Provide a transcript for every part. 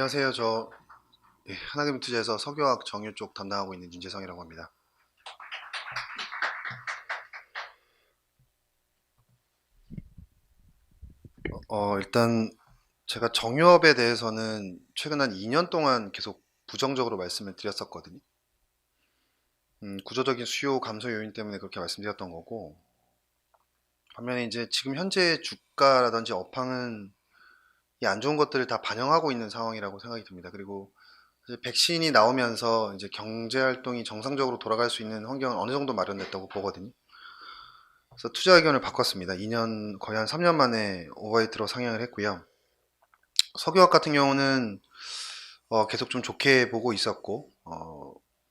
안녕하세요. 하나금투자에서 석유화학 정유 쪽 담당하고 있는 윤재성이라고 합니다. 일단 제가 정유업에 대해서는 최근 한 2년 동안 계속 부정적으로 말씀을 드렸었거든요. 구조적인 수요 감소 요인 때문에 그렇게 말씀드렸던 거고, 반면에 이제 지금 현재 주가라든지 업황은 이 안 좋은 것들을 다 반영하고 있는 상황이라고 생각이 듭니다. 그리고 이제 백신이 나오면서 이제 경제 활동이 정상적으로 돌아갈 수 있는 환경은 어느 정도 마련됐다고 보거든요. 그래서 투자 의견을 바꿨습니다. 2년, 거의 한 3년 만에 오버웨이트로 상향을 했고요. 석유화학 같은 경우는 계속 좀 좋게 보고 있었고,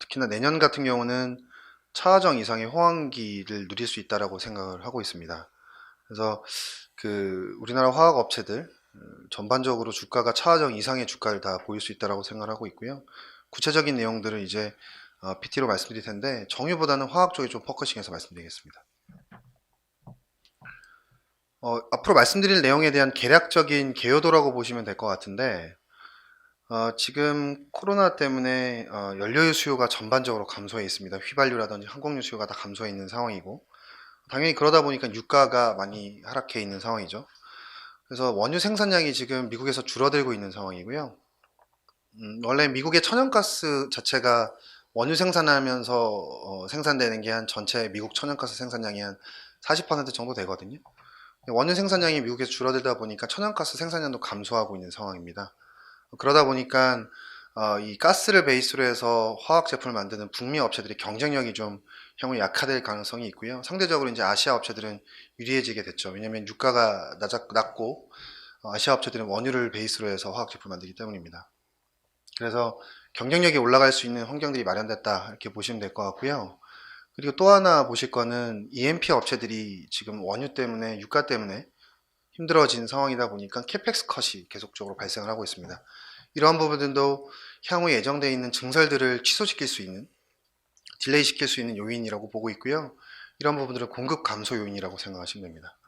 특히나 내년 같은 경우는 차하정 이상의 호황기를 누릴 수 있다라고 생각을 하고 있습니다. 그래서 우리나라 화학 업체들 전반적으로 주가가 차하정 이상의 주가를 다 보일 수 있다라고 생각을 하고 있고요. 구체적인 내용들은 이제 PT로 말씀드릴 텐데 정유보다는 화학 쪽에 좀 포커싱해서 말씀드리겠습니다. 앞으로 말씀드릴 내용에 대한 개략적인 개요도라고 보시면 될 것 같은데, 지금 코로나 때문에 연료유 수요가 전반적으로 감소해 있습니다. 휘발유라든지 항공유 수요가 다 감소해 있는 상황이고, 당연히 그러다 보니까 유가가 많이 하락해 있는 상황이죠. 그래서 원유 생산량이 지금 미국에서 줄어들고 있는 상황이고요. 원래 미국의 천연가스 자체가 원유 생산하면서 생산되는 게 한 전체 미국 천연가스 생산량이 한 40% 정도 되거든요. 원유 생산량이 미국에서 줄어들다 보니까 천연가스 생산량도 감소하고 있는 상황입니다. 그러다 보니까 이 가스를 베이스로 해서 화학 제품을 만드는 북미 업체들의 경쟁력이 좀 향후 약화될 가능성이 있고요. 상대적으로 이제 아시아 업체들은 유리해지게 됐죠. 왜냐하면 유가가 낮고 아시아 업체들은 원유를 베이스로 해서 화학 제품을 만들기 때문입니다. 그래서 경쟁력이 올라갈 수 있는 환경들이 마련됐다 이렇게 보시면 될 것 같고요. 그리고 또 하나 보실 거는 EMP 업체들이 지금 원유 때문에 유가 때문에 힘들어진 상황이다 보니까 캐펙스 컷이 계속적으로 발생을 하고 있습니다. 이러한 부분들도 향후 예정되어 있는 증설들을 취소시킬 수 있는, 딜레이 시킬 수 있는 요인이라고 보고 있고요. 이런 부분들은 공급 감소 요인이라고 생각하시면 됩니다.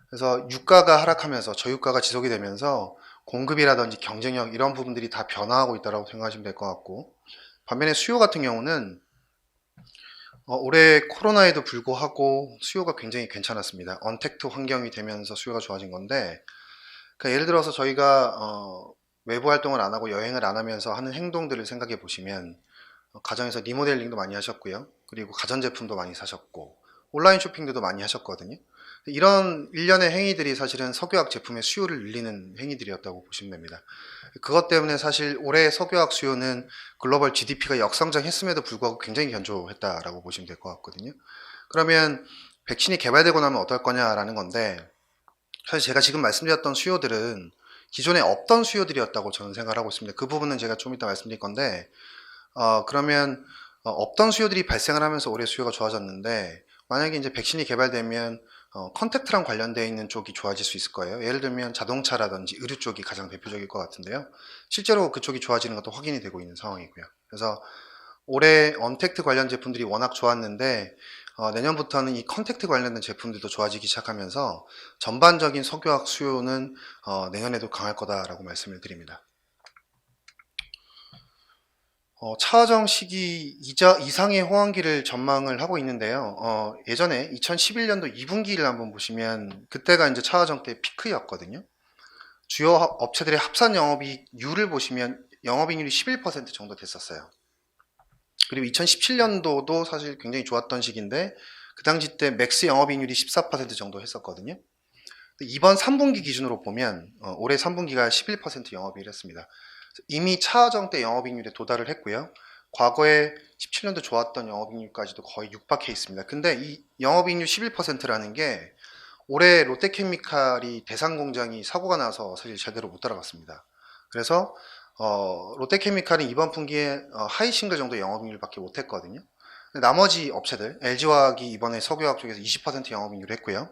그래서 유가가 하락하면서 저유가가 지속이 되면서 공급이라든지 경쟁력 이런 부분들이 다 변화하고 있다고 생각하시면 될 것 같고, 반면에 수요 같은 경우는 올해 코로나에도 불구하고 수요가 굉장히 괜찮았습니다. 언택트 환경이 되면서 수요가 좋아진 건데, 그러니까 예를 들어서 저희가 외부 활동을 안 하고 여행을 안 하면서 하는 행동들을 생각해 보시면 가정에서 리모델링도 많이 하셨고요. 그리고 가전제품도 많이 사셨고 온라인 쇼핑도 많이 하셨거든요. 이런 일련의 행위들이 사실은 석유화학 제품의 수요를 늘리는 행위들이었다고 보시면 됩니다. 그것 때문에 사실 올해 석유화학 수요는 글로벌 GDP가 역성장했음에도 불구하고 굉장히 견조했다라고 보시면 될 것 같거든요. 그러면 백신이 개발되고 나면 어떨 거냐라는 건데, 사실 제가 지금 말씀드렸던 수요들은 기존에 없던 수요들이었다고 저는 생각을 하고 있습니다. 그 부분은 제가 좀 이따 말씀드릴 건데, 그러면 없던 수요들이 발생을 하면서 올해 수요가 좋아졌는데, 만약에 이제 백신이 개발되면 컨택트랑 관련되어 있는 쪽이 좋아질 수 있을 거예요. 예를 들면 자동차라든지 의류 쪽이 가장 대표적일 것 같은데요. 실제로 그쪽이 좋아지는 것도 확인이 되고 있는 상황이고요. 그래서 올해 언택트 관련 제품들이 워낙 좋았는데 내년부터는 이 컨택트 관련된 제품들도 좋아지기 시작하면서 전반적인 석유화학 수요는 내년에도 강할 거다라고 말씀을 드립니다. 차정 시기 이상의 호황기를 전망을 하고 있는데요. 예전에 2011년도 2분기를 한번 보시면 그때가 이제 차정 때 피크였거든요. 주요 업체들의 합산 영업이익률을 보시면 영업이익률이 11% 정도 됐었어요. 그리고 2017년도도 사실 굉장히 좋았던 시기인데 그 당시 때 맥스 영업이익률이 14% 정도 했었거든요. 이번 3분기 기준으로 보면 올해 3분기가 11% 영업이익을 했습니다. 이미 차정 때 영업이익률에 도달을 했고요. 과거에 17년도 좋았던 영업이익률까지도 거의 육박해 있습니다. 근데 이 영업이익률 11%라는 게 올해 롯데케미칼이 대상공장이 사고가 나서 사실 제대로 못 따라갔습니다. 그래서 롯데케미칼은 이번 분기에 하이 싱글 정도 영업이익률밖에 못했거든요. 나머지 업체들, LG화학이 이번에 석유화학 쪽에서 20% 영업이익률을 했고요.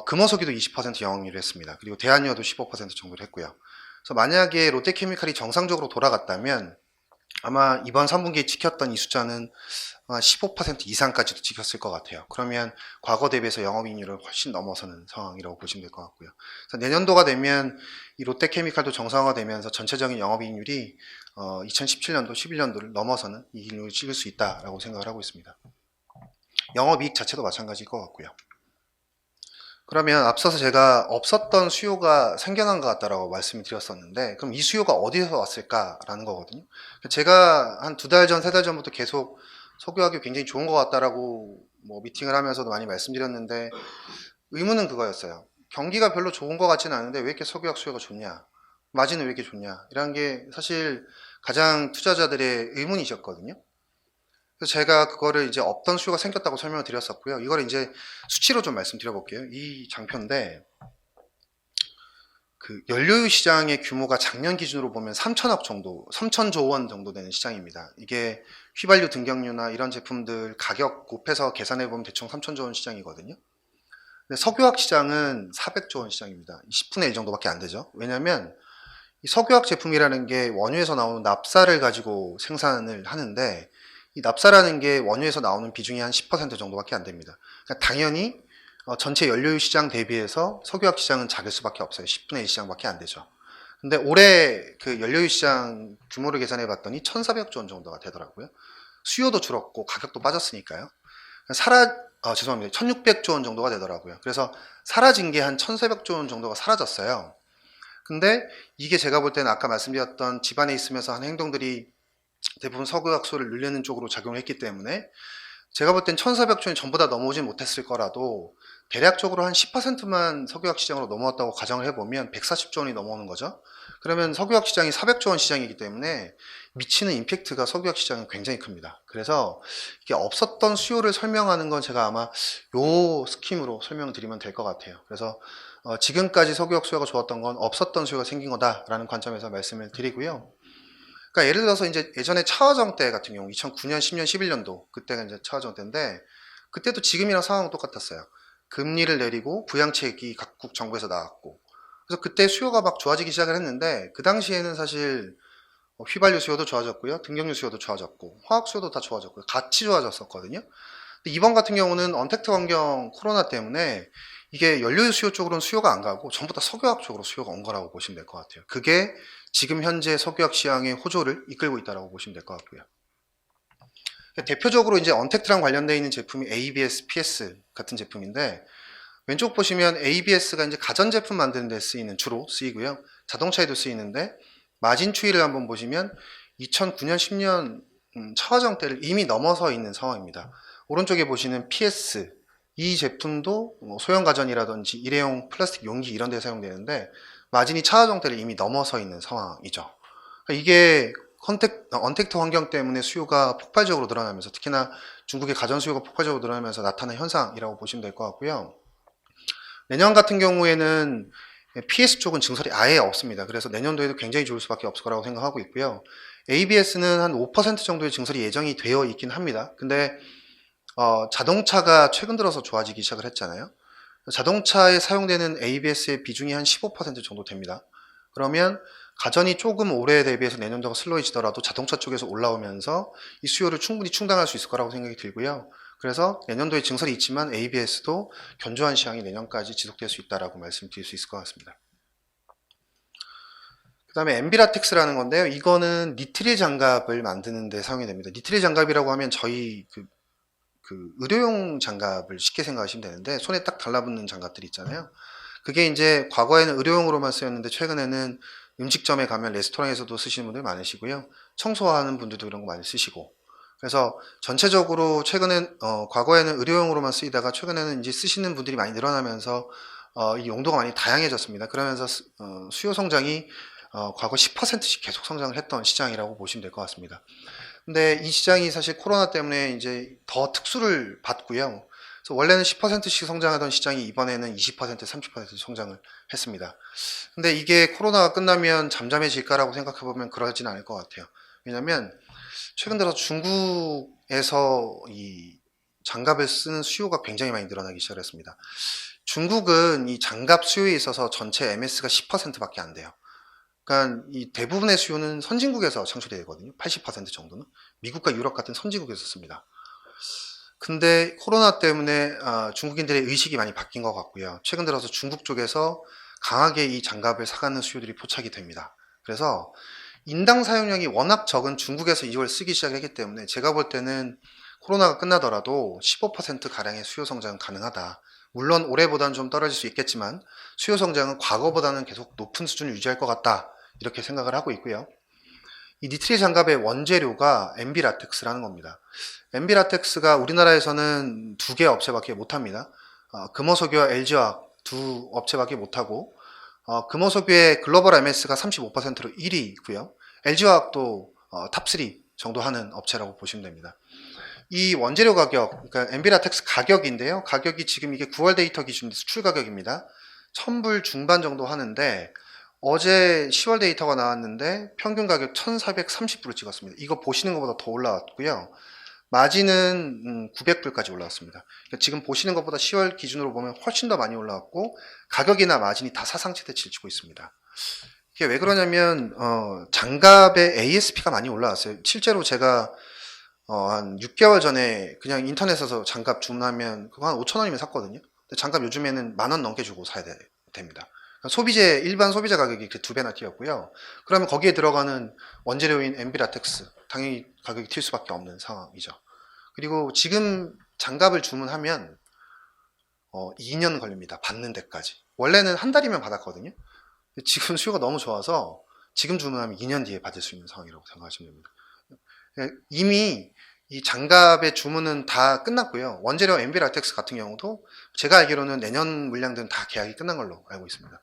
금호석유도 20% 영업이익률을 했습니다. 그리고 대한유화도 15% 정도를 했고요. 그래서 만약에 롯데케미칼이 정상적으로 돌아갔다면 아마 이번 3분기에 지켰던 이 숫자는 15% 이상까지도 찍혔을 것 같아요. 그러면 과거 대비해서 영업이익률을 훨씬 넘어서는 상황이라고 보시면 될 것 같고요. 그래서 내년도가 되면 이 롯데케미칼도 정상화되면서 전체적인 영업이익률이 2017년도, 11년도를 넘어서는 이익률을 찍을 수 있다라고 생각을 하고 있습니다. 영업이익 자체도 마찬가지일 것 같고요. 그러면 앞서서 제가 없었던 수요가 생겨난 것 같다라고 말씀을 드렸었는데, 그럼 이 수요가 어디서 왔을까라는 거거든요. 제가 한 2달 전, 3달 전부터 계속 석유화학이 굉장히 좋은 것 같다라고 뭐 미팅을 하면서도 많이 말씀드렸는데, 의문은 그거였어요. 경기가 별로 좋은 것 같지는 않은데 왜 이렇게 석유화학 수요가 좋냐? 마진은 왜 이렇게 좋냐? 이런 게 사실 가장 투자자들의 의문이셨거든요. 그래서 제가 그거를 이제 없던 수요가 생겼다고 설명을 드렸었고요. 이걸 이제 수치로 좀 말씀드려 볼게요. 이 장표인데, 그 연료유 시장의 규모가 작년 기준으로 보면 3천억 정도, 3천조 원 정도 되는 시장입니다. 이게 휘발유 등경유나 이런 제품들 가격 곱해서 계산해 보면 대충 3천조 원 시장이거든요. 근데 석유화학 시장은 400조 원 시장입니다. 10분의 1 정도밖에 안 되죠. 왜냐하면 이 석유화학 제품이라는 게 원유에서 나오는 납사를 가지고 생산을 하는데, 이 납사라는 게 원유에서 나오는 비중이 한 10% 정도밖에 안 됩니다. 그러니까 당연히 전체 연료유 시장 대비해서 석유화학 시장은 작을 수밖에 없어요. 10분의 1 시장밖에 안 되죠. 근데 올해 그 연료유 시장 규모를 계산해 봤더니 1,400조 원 정도가 되더라고요. 수요도 줄었고 가격도 빠졌으니까요. 죄송합니다. 1,600조 원 정도가 되더라고요. 그래서 사라진 게 한 1,400조 원 정도가 사라졌어요. 근데 이게 제가 볼 때는 아까 말씀드렸던 집안에 있으면서 한 행동들이 대부분 석유화학소를 늘리는 쪽으로 작용을 했기 때문에 제가 볼 땐 1,400조 원이 전부 다 넘어오진 못했을 거라도 대략적으로 한 10%만 석유화학 시장으로 넘어왔다고 가정을 해보면 140조 원이 넘어오는 거죠. 그러면 석유화학 시장이 400조 원 시장이기 때문에 미치는 임팩트가 석유화학 시장은 굉장히 큽니다. 그래서 이게 없었던 수요를 설명하는 건 제가 아마 요 스킴으로 설명드리면 될 것 같아요. 그래서 지금까지 석유화학 수요가 좋았던 건 없었던 수요가 생긴 거다라는 관점에서 말씀을 드리고요. 그러니까 예를 들어서 이제 예전에 차화정 때 같은 경우 2009년, 10년, 11년도 그때가 이제 차화정 때인데 그때도 지금이랑 상황은 똑같았어요. 금리를 내리고 부양책이 각국 정부에서 나왔고 그래서 그때 수요가 막 좋아지기 시작을 했는데 그 당시에는 사실 휘발유 수요도 좋아졌고요. 등경유 수요도 좋아졌고 화학 수요도 다 좋아졌고요. 같이 좋아졌었거든요. 근데 이번 같은 경우는 언택트 환경 코로나 때문에 이게 연료유 수요 쪽으로는 수요가 안 가고 전부 다 석유화학 쪽으로 수요가 온 거라고 보시면 될 것 같아요. 그게 지금 현재 석유화학 시장의 호조를 이끌고 있다고 보시면 될 것 같고요. 대표적으로 이제 언택트랑 관련되어 있는 제품이 ABS, PS 같은 제품인데 왼쪽 보시면 ABS가 이제 가전제품 만드는 데 주로 쓰이고요. 자동차에도 쓰이는데 마진 추이를 한번 보시면 2009년, 10년 차화정 때를 이미 넘어서 있는 상황입니다. 오른쪽에 보시는 PS 이 제품도 소형 가전이라든지 일회용 플라스틱 용기 이런 데 사용되는데 마진이 차화정 때를 이미 넘어서 있는 상황이죠. 이게 언택트 환경 때문에 수요가 폭발적으로 늘어나면서 특히나 중국의 가전 수요가 폭발적으로 늘어나면서 나타난 현상이라고 보시면 될 것 같고요. 내년 같은 경우에는 PS 쪽은 증설이 아예 없습니다. 그래서 내년도에도 굉장히 좋을 수밖에 없을 거라고 생각하고 있고요. ABS는 한 5% 정도의 증설이 예정이 되어 있긴 합니다. 근데 자동차가 최근 들어서 좋아지기 시작을 했잖아요. 자동차에 사용되는 ABS의 비중이 한 15% 정도 됩니다. 그러면 가전이 조금 올해 대비해서 내년도가 슬로해지더라도 자동차 쪽에서 올라오면서 이 수요를 충분히 충당할 수 있을 거라고 생각이 들고요. 그래서 내년도에 증설이 있지만 ABS도 견조한 시황이 내년까지 지속될 수 있다라고 말씀드릴 수 있을 것 같습니다. 그 다음에 엠비라텍스라는 건데요. 이거는 니트릴 장갑을 만드는 데 사용이 됩니다. 니트릴 장갑이라고 하면 저희 그 의료용 장갑을 쉽게 생각하시면 되는데 손에 딱 달라붙는 장갑들이 있잖아요. 그게 이제 과거에는 의료용으로만 쓰였는데 최근에는 음식점에 가면 레스토랑에서도 쓰시는 분들 많으시고요. 청소하는 분들도 이런 거 많이 쓰시고. 그래서 전체적으로 최근엔 과거에는 의료용으로만 쓰이다가 최근에는 이제 쓰시는 분들이 많이 늘어나면서 이 용도가 많이 다양해졌습니다. 그러면서 수요 성장이 과거 10%씩 계속 성장을 했던 시장이라고 보시면 될 것 같습니다. 근데 이 시장이 사실 코로나 때문에 이제 더 특수를 받고요. 그래서 원래는 10%씩 성장하던 시장이 이번에는 20%, 30% 성장을 했습니다. 근데 이게 코로나가 끝나면 잠잠해질까라고 생각해보면 그러진 않을 것 같아요. 왜냐면 최근 들어서 중국에서 이 장갑을 쓰는 수요가 굉장히 많이 늘어나기 시작했습니다. 중국은 이 장갑 수요에 있어서 전체 MS가 10%밖에 안 돼요. 그러니까 이 대부분의 수요는 선진국에서 창출되거든요. 80% 정도는 미국과 유럽 같은 선진국에서 씁니다. 근데 코로나 때문에 중국인들의 의식이 많이 바뀐 것 같고요. 최근 들어서 중국 쪽에서 강하게 이 장갑을 사가는 수요들이 포착이 됩니다. 그래서 인당 사용량이 워낙 적은 중국에서 이걸 쓰기 시작했기 때문에 제가 볼 때는 코로나가 끝나더라도 15%가량의 수요 성장은 가능하다. 물론 올해보다는 좀 떨어질 수 있겠지만 수요 성장은 과거보다는 계속 높은 수준을 유지할 것 같다. 이렇게 생각을 하고 있고요. 이 니트릴 장갑의 원재료가 MB라텍스라는 겁니다. MB라텍스가 우리나라에서는 두 개 업체밖에 못합니다. 금호석유와 LG화학 두 업체밖에 못하고 금호석유의 글로벌 MS가 35%로 1위고요. LG화학도 탑3 정도 하는 업체라고 보시면 됩니다. 이 원재료 가격, 그러니까 MB라텍스 가격인데요. 가격이 지금 이게 9월 데이터 기준 수출 가격입니다. 1000불 중반 정도 하는데 어제 10월 데이터가 나왔는데 평균 가격 1430불을 찍었습니다. 이거 보시는 것보다 더 올라왔고요. 마진은 900불까지 올라왔습니다. 그러니까 지금 보시는 것보다 10월 기준으로 보면 훨씬 더 많이 올라왔고 가격이나 마진이 다 사상 최대치를 치고 있습니다. 이게 왜 그러냐면 장갑의 ASP가 많이 올라왔어요. 실제로 제가 한 6개월 전에 그냥 인터넷에서 장갑 주문하면 그거 한 5,000원이면 샀거든요. 근데 장갑 요즘에는 10,000원 넘게 주고 사야 됩니다. 일반 소비자 가격이 두 배나 뛰었고요. 그러면 거기에 들어가는 원재료인 MB라텍스, 당연히 가격이 튈 수밖에 없는 상황이죠. 그리고 지금 장갑을 주문하면 2년 걸립니다. 받는 데까지. 원래는 한 달이면 받았거든요. 지금 수요가 너무 좋아서 지금 주문하면 2년 뒤에 받을 수 있는 상황이라고 생각하시면 됩니다. 이미 이 장갑의 주문은 다 끝났고요. 원재료 MB라텍스 같은 경우도 제가 알기로는 내년 물량들은 다 계약이 끝난 걸로 알고 있습니다.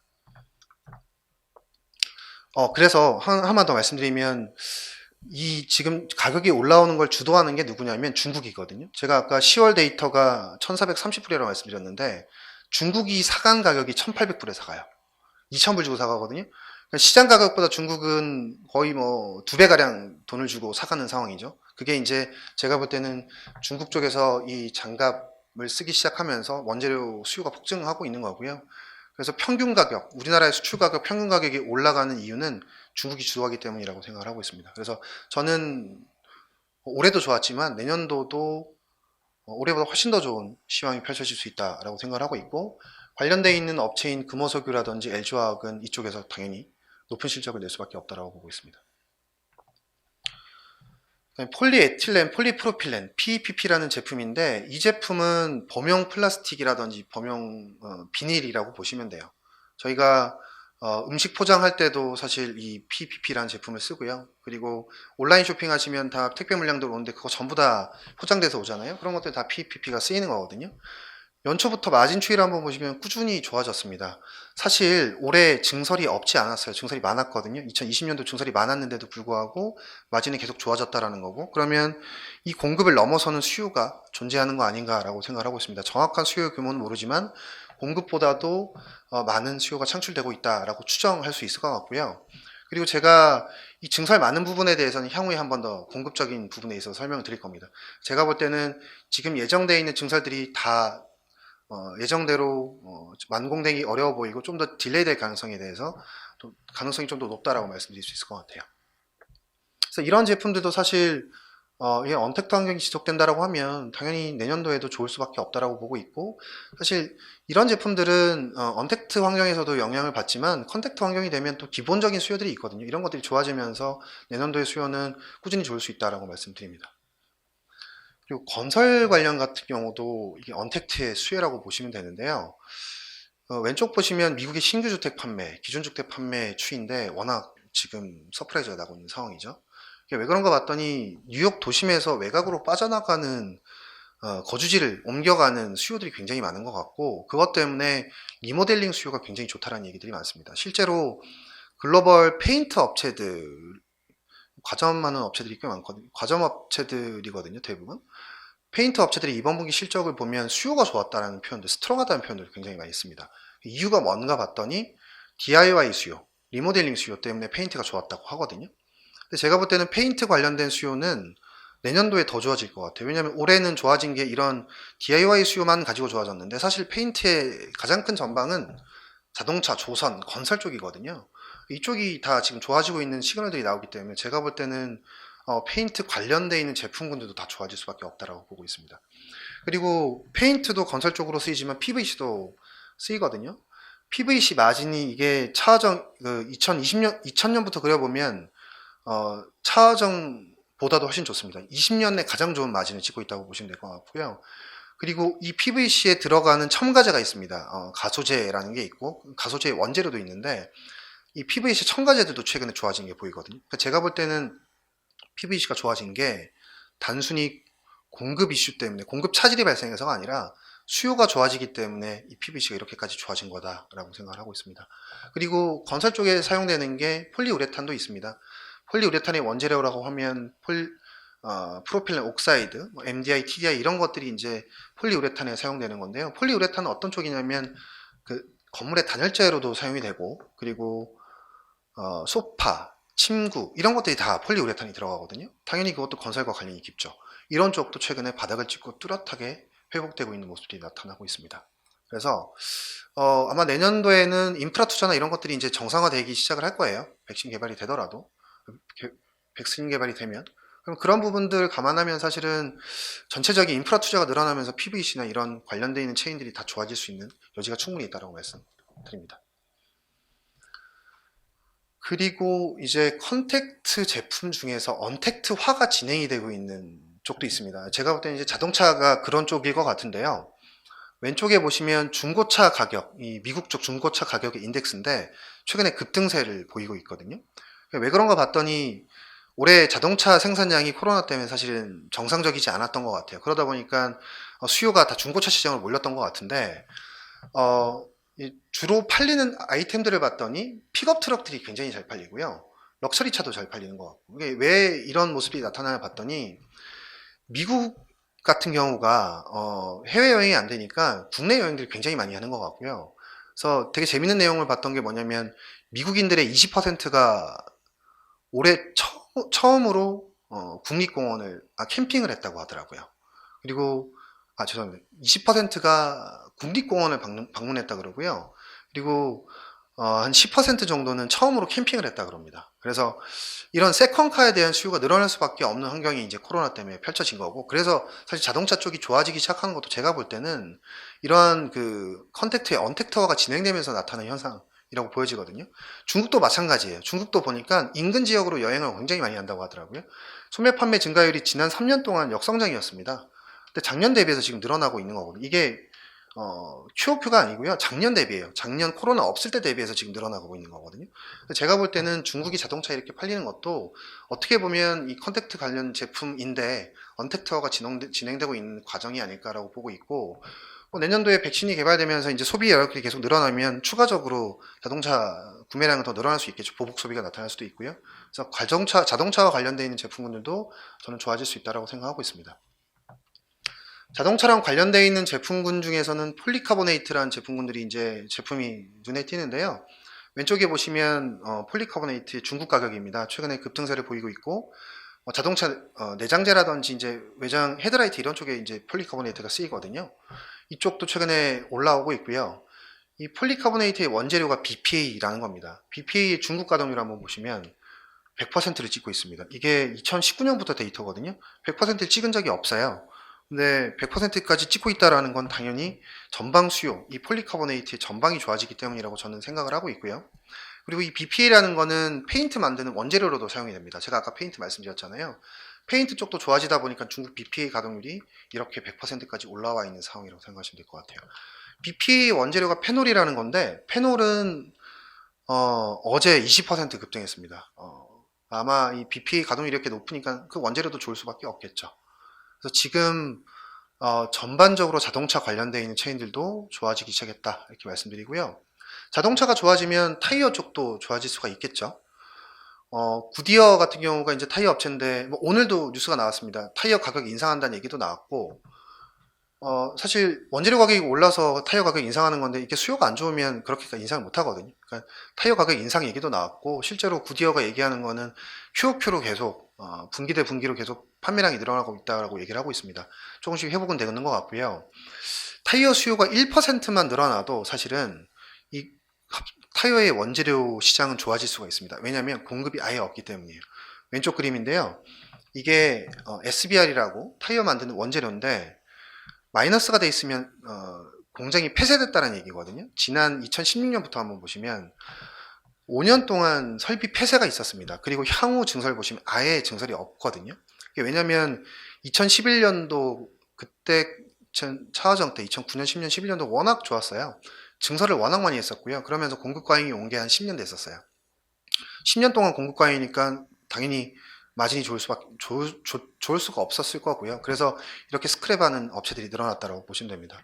그래서 하나만 더 말씀드리면 이 지금 가격이 올라오는 걸 주도하는 게 누구냐면 중국이거든요. 제가 아까 10월 데이터가 1430불이라고 말씀드렸는데 중국이 사간 가격이 1800불에 사가요. 2000불 주고 사가거든요. 그러니까 시장 가격보다 중국은 거의 뭐 2배가량 돈을 주고 사가는 상황이죠. 그게 이제 제가 볼 때는 중국 쪽에서 이 장갑을 쓰기 시작하면서 원재료 수요가 폭증하고 있는 거고요. 그래서 평균 가격, 우리나라의 수출 가격 평균 가격이 올라가는 이유는 중국이 주도하기 때문이라고 생각을 하고 있습니다. 그래서 저는 올해도 좋았지만 내년도도 올해보다 훨씬 더 좋은 시황이 펼쳐질 수 있다라고 생각을 하고 있고 관련되어 있는 업체인 금호석유라든지 LG화학은 이쪽에서 당연히 높은 실적을 낼 수밖에 없다라고 보고 있습니다. 폴리에틸렌, 폴리프로필렌, PEPP라는 제품인데 이 제품은 범용 플라스틱이라든지 범용 비닐이라고 보시면 돼요. 저희가 음식 포장할 때도 사실 이 PEPP라는 제품을 쓰고요. 그리고 온라인 쇼핑하시면 다 택배 물량들 오는데 그거 전부 다 포장돼서 오잖아요. 그런 것들 다 PEPP가 쓰이는 거거든요. 연초부터 마진 추이를 한번 보시면 꾸준히 좋아졌습니다. 사실 올해 증설이 없지 않았어요. 증설이 많았거든요. 2020년도 증설이 많았는데도 불구하고 마진이 계속 좋아졌다라는 거고 그러면 이 공급을 넘어서는 수요가 존재하는 거 아닌가라고 생각을 하고 있습니다. 정확한 수요 규모는 모르지만 공급보다도 많은 수요가 창출되고 있다라고 추정할 수 있을 것 같고요. 그리고 제가 이 증설 많은 부분에 대해서는 향후에 한 번 더 공급적인 부분에 있어서 설명을 드릴 겁니다. 제가 볼 때는 지금 예정되어 있는 증설들이 다 예정대로 완공되기 어려워 보이고 좀 더 딜레이 될 가능성에 대해서 가능성이 좀 더 높다라고 말씀드릴 수 있을 것 같아요. 그래서 이런 제품들도 사실 이게 언택트 환경이 지속된다라고 하면 당연히 내년도에도 좋을 수밖에 없다라고 보고 있고 사실 이런 제품들은 언택트 환경에서도 영향을 받지만 컨택트 환경이 되면 또 기본적인 수요들이 있거든요. 이런 것들이 좋아지면서 내년도의 수요는 꾸준히 좋을 수 있다라고 말씀드립니다. 그리고 건설 관련 같은 경우도 이게 언택트의 수혜라고 보시면 되는데요. 왼쪽 보시면 미국의 신규 주택 판매, 기존 주택 판매 추이인데 워낙 지금 서프라이즈가 나고 있는 상황이죠. 이게 왜 그런가 봤더니 뉴욕 도심에서 외곽으로 빠져나가는 거주지를 옮겨가는 수요들이 굉장히 많은 것 같고 그것 때문에 리모델링 수요가 굉장히 좋다는 얘기들이 많습니다. 실제로 글로벌 페인트 업체들 과점하는 업체들이 꽤 많거든요. 과점 업체들이거든요, 대부분. 페인트 업체들이 이번 분기 실적을 보면 수요가 좋았다는 표현들, 스트롱하다는 표현들을 굉장히 많이 씁니다. 이유가 뭔가 봤더니 DIY 수요, 리모델링 수요 때문에 페인트가 좋았다고 하거든요. 근데 제가 볼 때는 페인트 관련된 수요는 내년도에 더 좋아질 것 같아요. 왜냐하면 올해는 좋아진 게 이런 DIY 수요만 가지고 좋아졌는데 사실 페인트의 가장 큰 전방은 자동차, 조선, 건설 쪽이거든요. 이쪽이 다 지금 좋아지고 있는 시그널들이 나오기 때문에 제가 볼 때는 페인트 관련되어 있는 제품군들도 다 좋아질 수밖에 없다라고 보고 있습니다. 그리고 페인트도 건설 쪽으로 쓰이지만 PVC도 쓰이거든요. PVC 마진이 이게 차화정 그 2000년부터 그려보면 차화정보다도 훨씬 좋습니다. 20년 내 가장 좋은 마진을 찍고 있다고 보시면 될 것 같고요. 그리고 이 PVC에 들어가는 첨가제가 있습니다. 가소제라는 게 있고 가소제 원재료도 있는데 이 PVC 첨가제들도 최근에 좋아진 게 보이거든요. 그러니까 제가 볼 때는 PVC가 좋아진 게 단순히 공급 이슈 때문에 공급 차질이 발생해서가 아니라 수요가 좋아지기 때문에 이 PVC가 이렇게까지 좋아진 거다라고 생각을 하고 있습니다. 그리고 건설 쪽에 사용되는 게 폴리우레탄도 있습니다. 폴리우레탄의 원재료라고 하면 프로필렌 옥사이드, MDI, TDI 이런 것들이 이제 폴리우레탄에 사용되는 건데요. 폴리우레탄은 어떤 쪽이냐면 그 건물의 단열재로도 사용이 되고 그리고 소파, 침구 이런 것들이 다 폴리우레탄이 들어가거든요. 당연히 그것도 건설과 관련이 깊죠. 이런 쪽도 최근에 바닥을 찍고 뚜렷하게 회복되고 있는 모습들이 나타나고 있습니다. 그래서 아마 내년도에는 인프라 투자나 이런 것들이 이제 정상화되기 시작을 할 거예요. 백신 개발이 되더라도 백신 개발이 되면 그럼 그런 부분들 감안하면 사실은 전체적인 인프라 투자가 늘어나면서 PVC나 이런 관련되어 있는 체인들이 다 좋아질 수 있는 여지가 충분히 있다고 말씀드립니다. 그리고 이제 컨택트 제품 중에서 언택트화가 진행이 되고 있는 쪽도 있습니다. 제가 볼 때는 이제 자동차가 그런 쪽일 것 같은데요. 왼쪽에 보시면 중고차 가격, 이 미국 쪽 중고차 가격의 인덱스인데 최근에 급등세를 보이고 있거든요. 왜 그런가 봤더니 올해 자동차 생산량이 코로나 때문에 사실은 정상적이지 않았던 것 같아요. 그러다 보니까 수요가 다 중고차 시장으로 몰렸던 것 같은데 주로 팔리는 아이템들을 봤더니 픽업 트럭들이 굉장히 잘 팔리고요. 럭셔리 차도 잘 팔리는 것 같고. 이게 왜 이런 모습이 나타나나 봤더니 미국 같은 경우가 해외여행이 안 되니까 국내 여행들이 굉장히 많이 하는 것 같고요. 그래서 되게 재밌는 내용을 봤던 게 뭐냐면 미국인들의 20%가 올해 처음으로 국립공원을 캠핑을 했다고 하더라고요. 그리고 죄송합니다. 20%가 국립공원을 방문했다 그러고요. 그리고 한 10% 정도는 처음으로 캠핑을 했다 그럽니다. 그래서 이런 세컨카에 대한 수요가 늘어날 수밖에 없는 환경이 이제 코로나 때문에 펼쳐진 거고, 그래서 사실 자동차 쪽이 좋아지기 시작하는 것도 제가 볼 때는 이러한 그 컨택트의 언택트화가 진행되면서 나타나는 현상이라고 보여지거든요. 중국도 마찬가지예요. 중국도 보니까 인근 지역으로 여행을 굉장히 많이 한다고 하더라고요. 소매 판매 증가율이 지난 3년 동안 역성장이었습니다. 근데 작년 대비해서 지금 늘어나고 있는 거거든요. 이게 QOQ가 아니고요. 작년 대비예요. 작년 코로나 없을 때 대비해서 지금 늘어나고 있는 거거든요. 제가 볼 때는 중국이 자동차 이렇게 팔리는 것도 어떻게 보면 이 컨택트 관련 제품인데 언택트화가 진행되고 있는 과정이 아닐까라고 보고 있고, 내년도에 백신이 개발되면서 이제 소비 여력이 계속 늘어나면 추가적으로 자동차 구매량은 더 늘어날 수 있겠죠. 보복 소비가 나타날 수도 있고요. 그래서 자동차와 관련되어 있는 제품군들도 저는 좋아질 수 있다고 생각하고 있습니다. 자동차랑 관련되어 있는 제품군 중에서는 폴리카보네이트라는 제품군들이 이제 제품이 눈에 띄는데요. 왼쪽에 보시면 폴리카보네이트의 중국 가격입니다. 최근에 급등세를 보이고 있고, 자동차 내장재라든지 이제 외장 헤드라이트 이런 쪽에 이제 폴리카보네이트가 쓰이거든요. 이쪽도 최근에 올라오고 있고요. 이 폴리카보네이트의 원재료가 BPA라는 겁니다. BPA의 중국 가동률 한번 보시면 100%를 찍고 있습니다. 이게 2019년부터 데이터거든요. 100%를 찍은 적이 없어요. 근데 100%까지 찍고 있다라는 건 당연히 전방 수요, 이 폴리카보네이트의 전방이 좋아지기 때문이라고 저는 생각을 하고 있고요. 그리고 이 BPA라는 거는 페인트 만드는 원재료로도 사용이 됩니다. 제가 아까 페인트 말씀드렸잖아요. 페인트 쪽도 좋아지다 보니까 중국 BPA 가동률이 이렇게 100%까지 올라와 있는 상황이라고 생각하시면 될 것 같아요. BPA 원재료가 페놀이라는 건데, 페놀은 어제 20% 급등했습니다. 아마 이 BPA 가동률이 이렇게 높으니까 그 원재료도 좋을 수밖에 없겠죠. 그래서 지금 전반적으로 자동차 관련되어 있는 체인들도 좋아지기 시작했다 이렇게 말씀드리고요. 자동차가 좋아지면 타이어 쪽도 좋아질 수가 있겠죠. 구디어 같은 경우가 이제 타이어 업체인데 오늘도 뉴스가 나왔습니다. 타이어 가격 인상한다는 얘기도 나왔고, 사실 원재료 가격이 올라서 타이어 가격 인상하는 건데 이게 수요가 안 좋으면 그렇게까지 인상을 못 하거든요. 그러니까 타이어 가격 인상 얘기도 나왔고, 실제로 구디어가 얘기하는 거는 QOQ로 계속 분기 대 분기로 계속 판매량이 늘어나고 있다고 얘기를 하고 있습니다. 조금씩 회복은 되는 것 같고요. 타이어 수요가 1%만 늘어나도 사실은 이 타이어의 원재료 시장은 좋아질 수가 있습니다. 왜냐하면 공급이 아예 없기 때문이에요. 왼쪽 그림인데요. 이게 SBR이라고 타이어 만드는 원재료인데 마이너스가 돼 있으면 공장이 폐쇄됐다는 얘기거든요. 지난 2016년부터 한번 보시면 5년 동안 설비 폐쇄가 있었습니다. 그리고 향후 증설 보시면 아예 증설이 없거든요. 왜냐면 2011년도 그때 차화정 때 2009년, 10년, 11년도 워낙 좋았어요. 증설을 워낙 많이 했었고요. 그러면서 공급 과잉이 온 게 한 10년 됐었어요. 10년 동안 공급 과잉이니까 당연히 마진이 좋을 수가 없었을 거고요. 그래서 이렇게 스크랩하는 업체들이 늘어났다고 보시면 됩니다.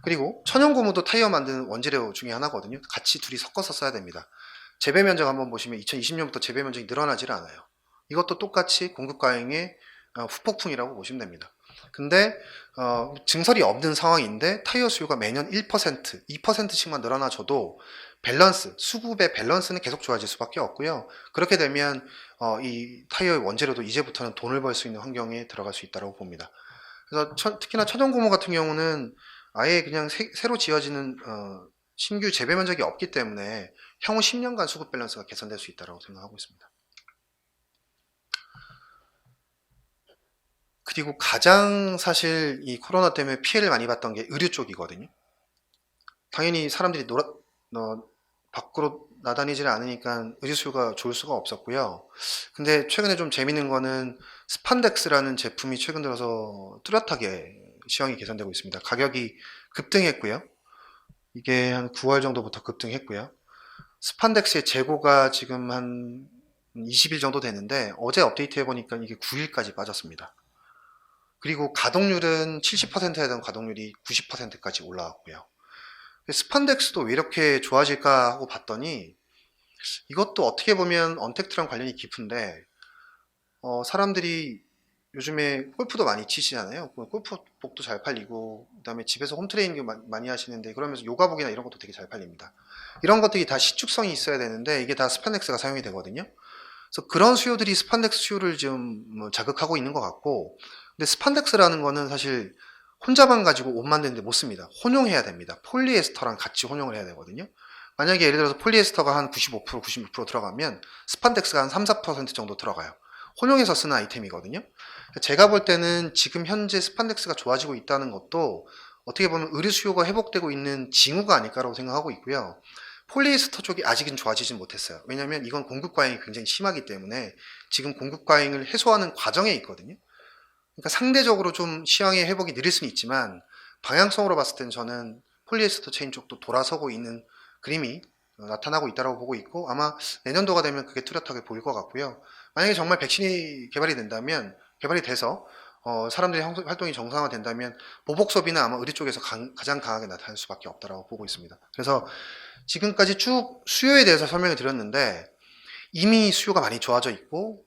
그리고 천연고무도 타이어 만드는 원재료 중에 하나거든요. 같이 둘이 섞어서 써야 됩니다. 재배 면적 한번 보시면 2020년부터 재배 면적이 늘어나질 않아요. 이것도 똑같이 공급 과잉의 후폭풍이라고 보시면 됩니다. 근데 증설이 없는 상황인데 타이어 수요가 매년 1%, 2%씩만 늘어나줘도 밸런스, 수급의 밸런스는 계속 좋아질 수밖에 없고요. 그렇게 되면 이 타이어의 원재료도 이제부터는 돈을 벌 수 있는 환경에 들어갈 수 있다고 봅니다. 그래서 특히나 천연고무 같은 경우는 아예 그냥 새로 지어지는 신규 재배 면적이 없기 때문에 향후 10년간 수급 밸런스가 개선될 수 있다고 생각하고 있습니다. 그리고 가장 사실 이 코로나 때문에 피해를 많이 봤던 게 의류 쪽이거든요. 당연히 사람들이 밖으로 나다니질 않으니까 의류 수요가 좋을 수가 없었고요. 근데 최근에 좀 재밌는 거는 스판덱스라는 제품이 최근 들어서 뚜렷하게 시황이 개선되고 있습니다. 가격이 급등했고요. 이게 한 9월 정도부터 급등했고요. 스판덱스의 재고가 지금 한 20일 정도 되는데 어제 업데이트 해보니까 이게 9일까지 빠졌습니다. 그리고 가동률은 70% 하던 가동률이 90%까지 올라왔고요. 스판덱스도 왜 이렇게 좋아질까 하고 봤더니 이것도 어떻게 보면 언택트랑 관련이 깊은데 사람들이 요즘에 골프도 많이 치시잖아요. 골프복도 잘 팔리고 그다음에 집에서 홈트레이닝 많이 하시는데 그러면서 요가복이나 이런 것도 되게 잘 팔립니다. 이런 것들이 다 시축성이 있어야 되는데 이게 다 스판덱스가 사용이 되거든요. 그래서 그런 수요들이 스판덱스 수요를 좀 자극하고 있는 것 같고 근데 스판덱스라는 거는 사실 혼자만 가지고 옷 만드는데 못 씁니다. 혼용해야 됩니다. 폴리에스터랑 같이 혼용을 해야 되거든요. 만약에 예를 들어서 폴리에스터가 한 95%, 96% 들어가면 스판덱스가 한 3, 4% 정도 들어가요. 혼용해서 쓰는 아이템이거든요. 제가 볼 때는 지금 현재 스판덱스가 좋아지고 있다는 것도 어떻게 보면 의류 수요가 회복되고 있는 징후가 아닐까라고 생각하고 있고요. 폴리에스터 쪽이 아직은 좋아지진 못했어요. 왜냐하면 이건 공급 과잉이 굉장히 심하기 때문에 지금 공급 과잉을 해소하는 과정에 있거든요. 그러니까 상대적으로 좀 시황의 회복이 느릴 수는 있지만 방향성으로 봤을 땐 저는 폴리에스터 체인 쪽도 돌아서고 있는 그림이 나타나고 있다고 보고 있고 아마 내년도가 되면 그게 뚜렷하게 보일 것 같고요. 만약에 정말 백신이 개발이 돼서 사람들의 활동이 정상화된다면 보복 소비는 아마 의료 쪽에서 가장 강하게 나타날 수밖에 없다고 보고 있습니다. 그래서 지금까지 쭉 수요에 대해서 설명을 드렸는데 이미 수요가 많이 좋아져 있고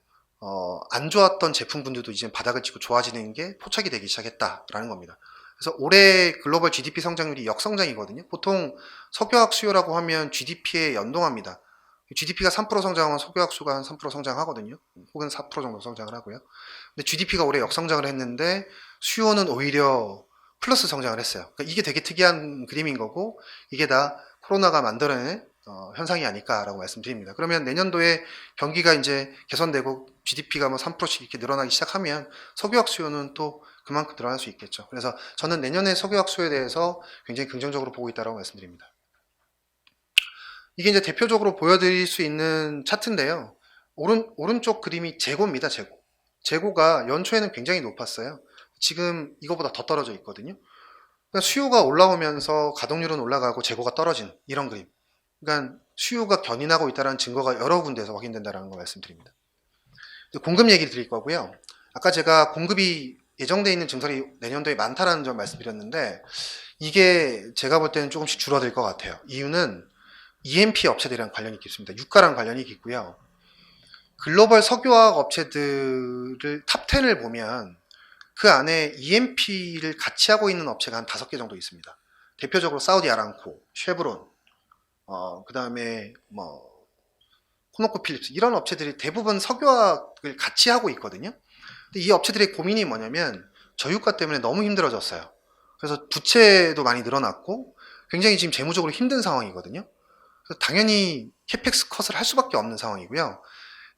안 좋았던 제품군들도 이제 바닥을 찍고 좋아지는 게 포착이 되기 시작했다라는 겁니다. 그래서 올해 글로벌 GDP 성장률이 역성장이거든요. 보통 석유화학 수요라고 하면 GDP에 연동합니다. GDP가 3% 성장하면 석유화학 수가 한 3% 성장하거든요. 혹은 4% 정도 성장을 하고요. 근데 GDP가 올해 역성장을 했는데 수요는 오히려 플러스 성장을 했어요. 그러니까 이게 되게 특이한 그림인 거고 이게 다 코로나가 만들어낸 현상이 아닐까라고 말씀드립니다. 그러면 내년도에 경기가 이제 개선되고 GDP가 뭐 3%씩 이렇게 늘어나기 시작하면 석유화학 수요는 또 그만큼 늘어날 수 있겠죠. 그래서 저는 내년에 석유화학 수요에 대해서 굉장히 긍정적으로 보고 있다고 말씀드립니다. 이게 이제 대표적으로 보여드릴 수 있는 차트인데요. 오른쪽 그림이 재고입니다, 재고. 재고가 연초에는 굉장히 높았어요. 지금 이거보다 더 떨어져 있거든요. 그러니까 수요가 올라오면서 가동률은 올라가고 재고가 떨어지는 이런 그림. 그러니까 수요가 견인하고 있다는 증거가 여러 군데에서 확인된다는 걸 말씀드립니다. 공급 얘기를 드릴 거고요. 아까 제가 공급이 예정되어 있는 증설이 내년도에 많다라는 점 말씀드렸는데 이게 제가 볼 때는 조금씩 줄어들 것 같아요. 이유는 EMP 업체들이랑 관련이 깊습니다. 유가랑 관련이 깊고요. 글로벌 석유화학 업체들을 탑 10을 보면 그 안에 EMP를 같이 하고 있는 업체가 한 5개 정도 있습니다. 대표적으로 사우디 아람코, 쉐브론, 그 다음에 코노코필립스 이런 업체들이 대부분 석유화학을 같이 하고 있거든요. 근데 이 업체들의 고민이 뭐냐면 저유가 때문에 너무 힘들어졌어요. 그래서 부채도 많이 늘어났고 굉장히 지금 재무적으로 힘든 상황이거든요. 그래서 당연히 캐펙스 컷을 할 수밖에 없는 상황이고요.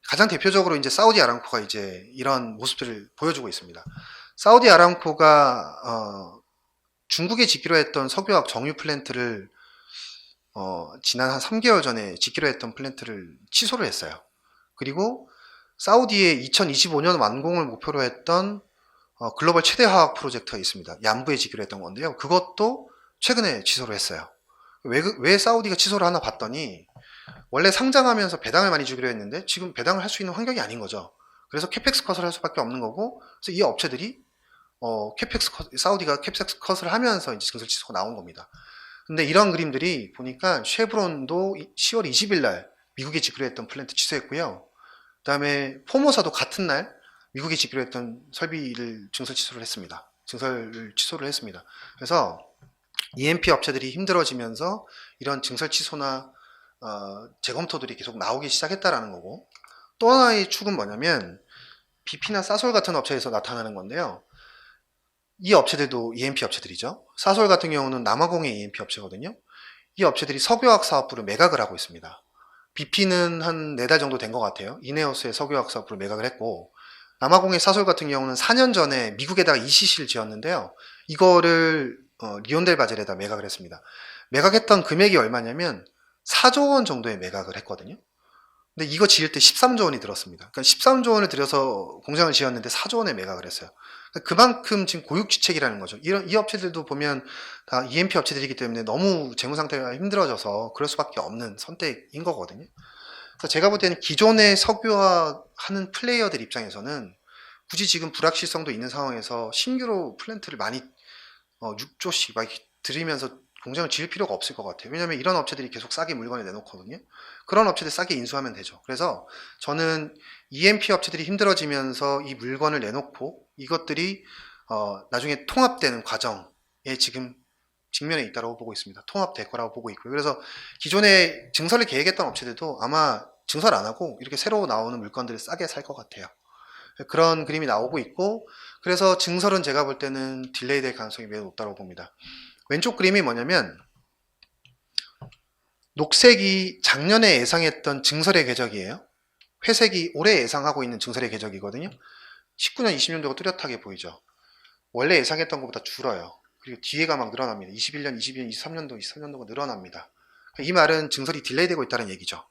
가장 대표적으로 이제 사우디 아람코가 이제 이런 모습들을 보여주고 있습니다. 사우디 아람코가 중국에 짓기로 했던 석유화학 정유 플랜트를 지난 한 3개월 전에 짓기로 했던 플랜트를 취소를 했어요. 그리고 사우디에 2025년 완공을 목표로 했던 글로벌 최대 화학 프로젝트가 있습니다. 얀부에 짓기로 했던 건데요. 그것도 최근에 취소를 했어요. 왜 사우디가 취소를 하나 봤더니 원래 상장하면서 배당을 많이 주기로 했는데 지금 배당을 할 수 있는 환경이 아닌 거죠. 그래서 캐펙스 컷을 할 수밖에 없는 거고, 그래서 이 업체들이 사우디가 캐펙스 컷을 하면서 이제 증설 취소가 나온 겁니다. 근데 이런 그림들이 보니까 쉐브론도 10월 20일 날 미국에 짓기로 했던 플랜트 취소했고요. 그다음에 포모사도 같은 날 미국에 짓기로 했던 설비를 증설 취소를 했습니다. 증설을 취소를 했습니다. 그래서 EMP 업체들이 힘들어지면서 이런 증설 취소나 재검토들이 계속 나오기 시작했다라는 거고, 또 하나의 축은 뭐냐면 BP나 사솔 같은 업체에서 나타나는 건데요. 이 업체들도 EMP 업체들이죠. 사솔 같은 경우는 남아공의 EMP 업체거든요. 이 업체들이 석유화학 사업부를 매각을 하고 있습니다. BP는 한 4달 정도 된 것 같아요. 이네오스의 석유화학 사업부를 매각을 했고, 남아공의 사솔 같은 경우는 4년 전에 미국에다가 ECC를 지었는데요. 이거를 리온델 바젤에다 매각을 했습니다. 매각했던 금액이 얼마냐면 4조 원 정도의 매각을 했거든요. 근데 이거 지을 때 13조 원이 들었습니다. 그러니까 13조 원을 들여서 공장을 지었는데 4조 원에 매각을 했어요. 그러니까 그만큼 지금 고육지책이라는 거죠. 이 업체들도 보면 다 EMP 업체들이기 때문에 너무 재무 상태가 힘들어져서 그럴 수밖에 없는 선택인 거거든요. 그래서 제가 볼 때는 기존의 석유화 하는 플레이어들 입장에서는 굳이 지금 불확실성도 있는 상황에서 신규로 플랜트를 많이 6조씩 막 들이면서 공장을 지을 필요가 없을 것 같아요. 왜냐하면 이런 업체들이 계속 싸게 물건을 내놓거든요. 그런 업체들 싸게 인수하면 되죠. 그래서 저는 EMP 업체들이 힘들어지면서 이 물건을 내놓고 이것들이 나중에 통합되는 과정에 지금 직면에 있다고 보고 있습니다. 통합될 거라고 보고 있고요. 그래서 기존에 증설을 계획했던 업체들도 아마 증설 안 하고 이렇게 새로 나오는 물건들을 싸게 살 것 같아요. 그런 그림이 나오고 있고, 그래서 증설은 제가 볼 때는 딜레이 될 가능성이 매우 높다고 봅니다. 왼쪽 그림이 뭐냐면 녹색이 작년에 예상했던 증설의 궤적이에요. 회색이 올해 예상하고 있는 증설의 궤적이거든요. 19년, 20년도가 뚜렷하게 보이죠. 원래 예상했던 것보다 줄어요. 그리고 뒤에가 막 늘어납니다. 21년, 22년, 23년도, 23년도가 늘어납니다. 이 말은 증설이 딜레이 되고 있다는 얘기죠.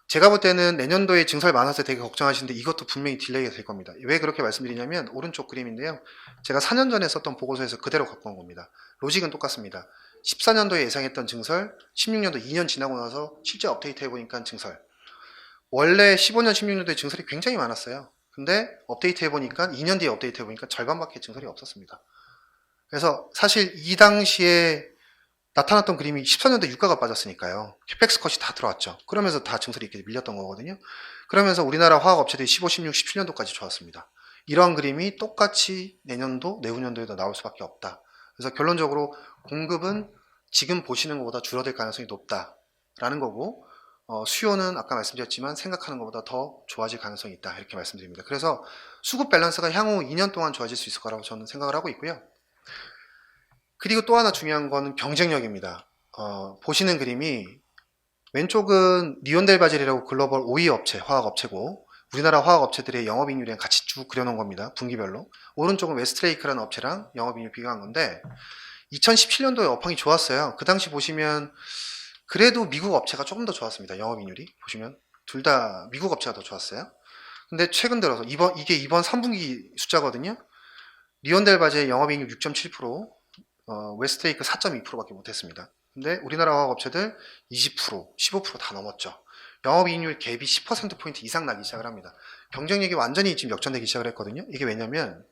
제가 볼 때는 내년도에 증설 많아서 되게 걱정하시는데 이것도 분명히 딜레이가 될 겁니다. 왜 그렇게 말씀드리냐면 오른쪽 그림인데요. 제가 4년 전에 썼던 보고서에서 그대로 갖고 온 겁니다. 로직은 똑같습니다. 14년도에 예상했던 증설, 16년도 2년 지나고 나서 실제 업데이트 해보니까 증설. 원래 15년, 16년도에 증설이 굉장히 많았어요. 근데 업데이트 해보니까 2년 뒤에 업데이트 해보니까 절반밖에 증설이 없었습니다. 그래서 사실 이 당시에 나타났던 그림이 14년도 유가가 빠졌으니까요. 캐펙스 컷이 다 들어왔죠. 그러면서 다 증설이 이렇게 밀렸던 거거든요. 그러면서 우리나라 화학업체들이 15, 16, 17년도까지 좋았습니다. 이러한 그림이 똑같이 내년도, 내후년도에도 나올 수밖에 없다. 그래서 결론적으로 공급은 지금 보시는 것보다 줄어들 가능성이 높다라는 거고, 수요는 아까 말씀드렸지만 생각하는 것보다 더 좋아질 가능성이 있다. 이렇게 말씀드립니다. 그래서 수급 밸런스가 향후 2년 동안 좋아질 수 있을 거라고 저는 생각을 하고 있고요. 그리고 또 하나 중요한 거는 경쟁력입니다. 보시는 그림이 왼쪽은 리온델바젤이라고 글로벌 5위 업체, 화학업체고 우리나라 화학업체들의 영업이익률이랑 같이 쭉 그려놓은 겁니다. 분기별로. 오른쪽은 웨스트레이크라는 업체랑 영업이익률 비교한 건데 2017년도에 업황이 좋았어요. 그 당시 보시면 그래도 미국 업체가 조금 더 좋았습니다. 영업이익률이. 보시면 둘 다 미국 업체가 더 좋았어요. 근데 최근 들어서 이게 이번 3분기 숫자거든요. 리온델바젤 영업이익률 6.7%, 웨스트레이크 4.2%밖에 못했습니다. 근데 우리나라 화학업체들 20%, 15%다 넘었죠. 영업이익률 갭이 10%포인트 이상 나기 시작을 합니다. 경쟁력이 완전히 지금 역전되기 시작을 했거든요. 이게 왜냐면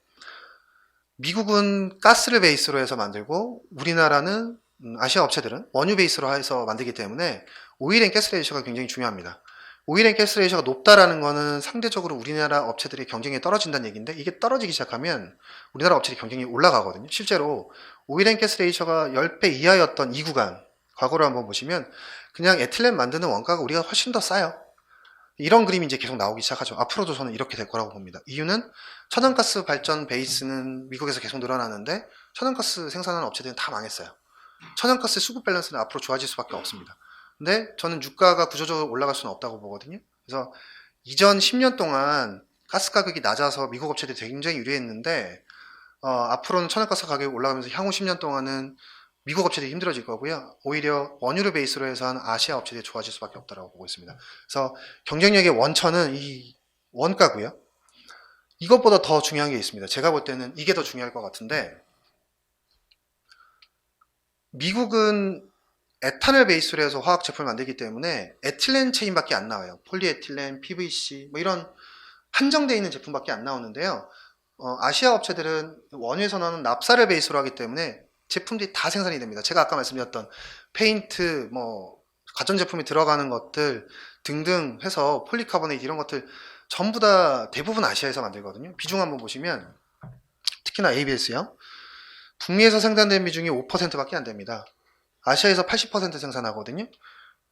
미국은 가스를 베이스로 해서 만들고 우리나라는 아시아 업체들은 원유 베이스로 해서 만들기 때문에 오일 앤 가스 레이셔가 굉장히 중요합니다. 오일 앤 가스 레이셔가 높다라는 거는 상대적으로 우리나라 업체들의 경쟁력이 떨어진다는 얘기인데 이게 떨어지기 시작하면 우리나라 업체들이 경쟁력이 올라가거든요. 실제로 오일 앤 가스 레이셔가 10배 이하였던 이 구간 과거를 한번 보시면 그냥 에틸렌 만드는 원가가 우리가 훨씬 더 싸요. 이런 그림이 이제 계속 나오기 시작하죠. 앞으로도 저는 이렇게 될 거라고 봅니다. 이유는 천연가스 발전 베이스는 미국에서 계속 늘어나는데 천연가스 생산하는 업체들은 다 망했어요. 천연가스 수급 밸런스는 앞으로 좋아질 수밖에 없습니다. 근데 저는 유가가 구조적으로 올라갈 수는 없다고 보거든요. 그래서 이전 10년 동안 가스 가격이 낮아서 미국 업체들이 굉장히 유리했는데 앞으로는 천연가스 가격이 올라가면서 향후 10년 동안은 미국 업체들이 힘들어질 거고요. 오히려 원유를 베이스로 해서 한 아시아 업체들이 좋아질 수밖에 없다고 보고 있습니다. 그래서 경쟁력의 원천은 이 원가고요. 이것보다 더 중요한 게 있습니다. 제가 볼 때는 이게 더 중요할 것 같은데, 미국은 에탄올 베이스로 해서 화학 제품을 만들기 때문에 에틸렌 체인밖에 안 나와요. 폴리에틸렌, PVC 뭐 이런 한정되어 있는 제품밖에 안 나오는데요. 아시아 업체들은 원유에 선호하는 납사를 베이스로 하기 때문에 제품들이 다 생산이 됩니다. 제가 아까 말씀드렸던 페인트, 뭐 가전제품이 들어가는 것들 등등 해서 폴리카보네이트 이런 것들 전부 다 대부분 아시아에서 만들거든요. 비중 한번 보시면 특히나 ABS요. 북미에서 생산된 비중이 5%밖에 안 됩니다. 아시아에서 80% 생산하거든요.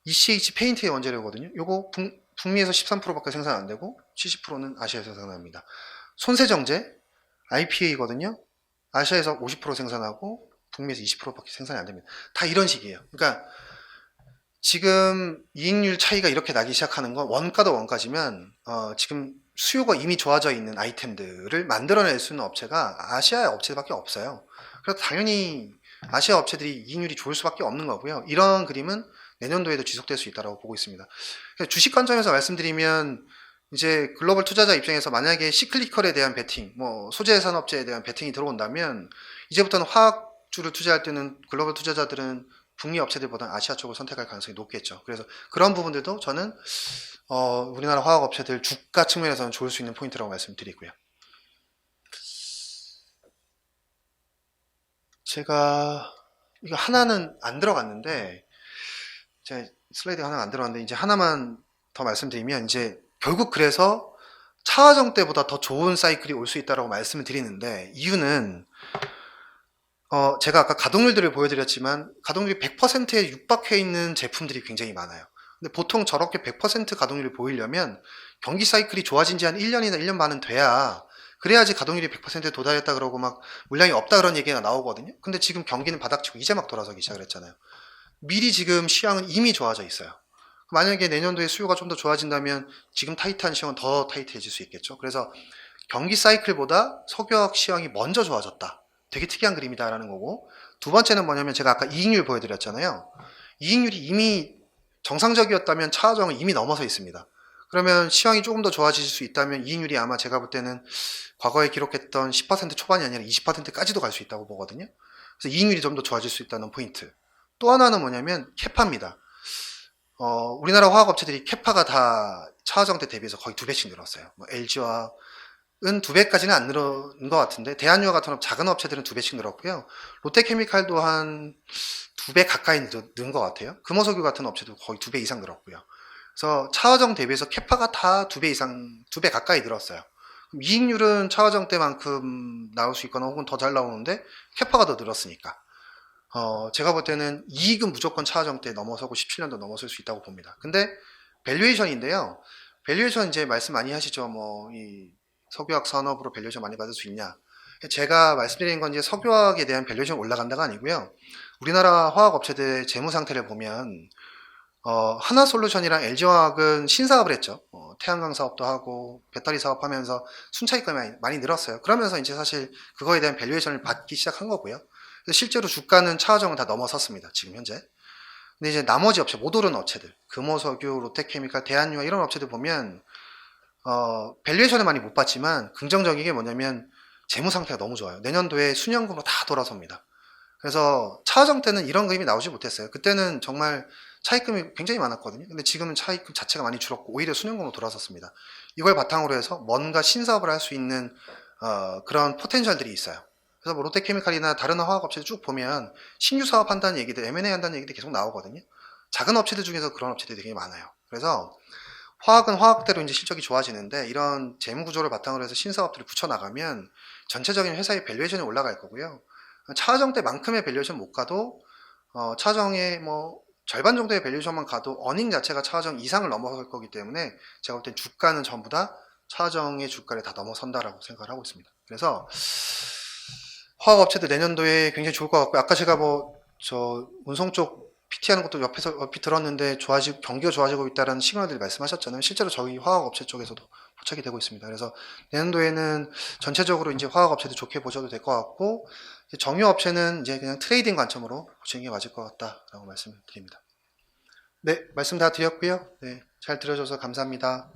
ECH 페인트의 원재료거든요. 요거 북미에서 13%밖에 생산 안 되고 70%는 아시아에서 생산합니다. 손세정제 IPA거든요. 아시아에서 50% 생산하고 북미에서 20%밖에 생산이 안 됩니다. 다 이런 식이에요. 그러니까 지금 이익률 차이가 이렇게 나기 시작하는 건 원가도 원가지만 지금 수요가 이미 좋아져 있는 아이템들을 만들어낼 수 있는 업체가 아시아의 업체밖에 없어요. 그래서 당연히 아시아 업체들이 이익률이 좋을 수밖에 없는 거고요. 이런 그림은 내년도에도 지속될 수 있다고 보고 있습니다. 주식 관점에서 말씀드리면 이제 글로벌 투자자 입장에서 만약에 시클리컬에 대한 베팅, 뭐 소재 산업재에 대한 베팅이 들어온다면 이제부터는 화학주를 투자할 때는 글로벌 투자자들은 북미 업체들보다 아시아 쪽을 선택할 가능성이 높겠죠. 그래서 그런 부분들도 저는 우리나라 화학 업체들 주가 측면에서는 좋을 수 있는 포인트라고 말씀드리고요. 제가 이거 하나는 안 들어갔는데 제 슬라이드가 하나 안 들어갔는데 이제 하나만 더 말씀드리면 이제 결국 그래서 차화정 때보다 더 좋은 사이클이 올 수 있다고 말씀을 드리는데 이유는 제가 아까 가동률들을 보여드렸지만 가동률이 100%에 육박해 있는 제품들이 굉장히 많아요. 근데 보통 저렇게 100% 가동률이 보이려면 경기 사이클이 좋아진 지 한 1년이나 1년 반은 돼야 그래야지 가동률이 100%에 도달했다 그러고 막 물량이 없다 그런 얘기가 나오거든요. 근데 지금 경기는 바닥치고 이제 막 돌아서기 시작을 했잖아요. 미리 지금 시황은 이미 좋아져 있어요. 만약에 내년도에 수요가 좀 더 좋아진다면 지금 타이트한 시황은 더 타이트해질 수 있겠죠. 그래서 경기 사이클보다 석유화학 시황이 먼저 좋아졌다. 되게 특이한 그림이다라는 거고, 두 번째는 뭐냐면 제가 아까 이익률 보여드렸잖아요. 이익률이 이미 정상적이었다면 차화정은 이미 넘어서 있습니다. 그러면 시황이 조금 더 좋아질 수 있다면 이익률이 아마 제가 볼 때는 과거에 기록했던 10% 초반이 아니라 20%까지도 갈 수 있다고 보거든요. 그래서 이익률이 좀 더 좋아질 수 있다는 포인트. 또 하나는 뭐냐면 캐파입니다. 우리나라 화학업체들이 캐파가 다 차화정 때 대비해서 거의 2배씩 늘었어요. 뭐 LG화학은 2배까지는 안 늘은 것 같은데 대한유화 같은 작은 업체들은 2배씩 늘었고요. 롯데케미칼도 한 2배 가까이 는 것 같아요. 금호석유 같은 업체도 거의 2배 이상 늘었고요. 그래서 차화정 대비해서 캐파가 다 2배 이상, 2배 가까이 늘었어요. 그럼 이익률은 차화정 때만큼 나올 수 있거나 혹은 더 잘 나오는데 캐파가 더 늘었으니까. 제가 볼 때는 이익은 무조건 차화정 때 넘어서고 17년도 넘어설 수 있다고 봅니다. 근데 밸류에이션인데요. 밸류에이션 이제 말씀 많이 하시죠. 뭐 이 석유화학 산업으로 밸류에이션 많이 받을 수 있냐. 제가 말씀드리는 건 이제 석유화학에 대한 밸류에이션 올라간다가 아니고요. 우리나라 화학 업체들의 재무 상태를 보면 하나솔루션이랑 LG화학은 신사업을 했죠. 태양광 사업도 하고 배터리 사업하면서 순차익감이 많이 늘었어요. 그러면서 이제 사실 그거에 대한 밸류에이션을 받기 시작한 거고요. 실제로 주가는 차화정을 다 넘어섰습니다. 지금 현재. 근데 이제 나머지 업체, 못 오르는 업체들, 금호석유, 롯데케미칼, 대한유화 이런 업체들 보면 밸류에이션을 많이 못 받지만 긍정적인 게 뭐냐면 재무 상태가 너무 좋아요. 내년도에 순연금으로 다 돌아섭니다. 그래서 차화정 때는 이런 그림이 나오지 못했어요. 그때는 정말 차입금이 굉장히 많았거든요. 근데 지금은 차입금 자체가 많이 줄었고 오히려 순연금으로 돌아섰습니다. 이걸 바탕으로 해서 뭔가 신사업을 할 수 있는 그런 포텐셜들이 있어요. 그래서 뭐 롯데케미칼이나 다른 화학업체들 쭉 보면 신규 사업 한다는 얘기들, M&A 한다는 얘기들 계속 나오거든요. 작은 업체들 중에서 그런 업체들이 되게 많아요. 그래서 화학은 화학대로 이제 실적이 좋아지는데 이런 재무 구조를 바탕으로 해서 신사업들을 붙여나가면 전체적인 회사의 밸류에이션이 올라갈 거고요. 차화정 때만큼의 밸류에이션 못 가도 차화정의 뭐 절반 정도의 밸류에이션만 가도 어닝 자체가 차화정 이상을 넘어설 거기 때문에 제가 볼 땐 주가는 전부 다 차화정의 주가를 다 넘어선다라고 생각을 하고 있습니다. 그래서 화학업체들 내년도에 굉장히 좋을 것 같고요. 아까 제가 뭐 저 운송 쪽 PT 하는 것도 옆에서 얼핏 들었는데 경기가 좋아지고 있다라는 시그널들 말씀하셨잖아요. 실제로 저희 화학업체 쪽에서도 포착이 되고 있습니다. 그래서 내년도에는 전체적으로 이제 화학업체도 좋게 보셔도 될 것 같고, 정유업체는 이제 그냥 트레이딩 관점으로 보시는 게 맞을 것 같다라고 말씀을 드립니다. 네, 말씀 다 드렸고요. 네, 잘 들어줘서 감사합니다.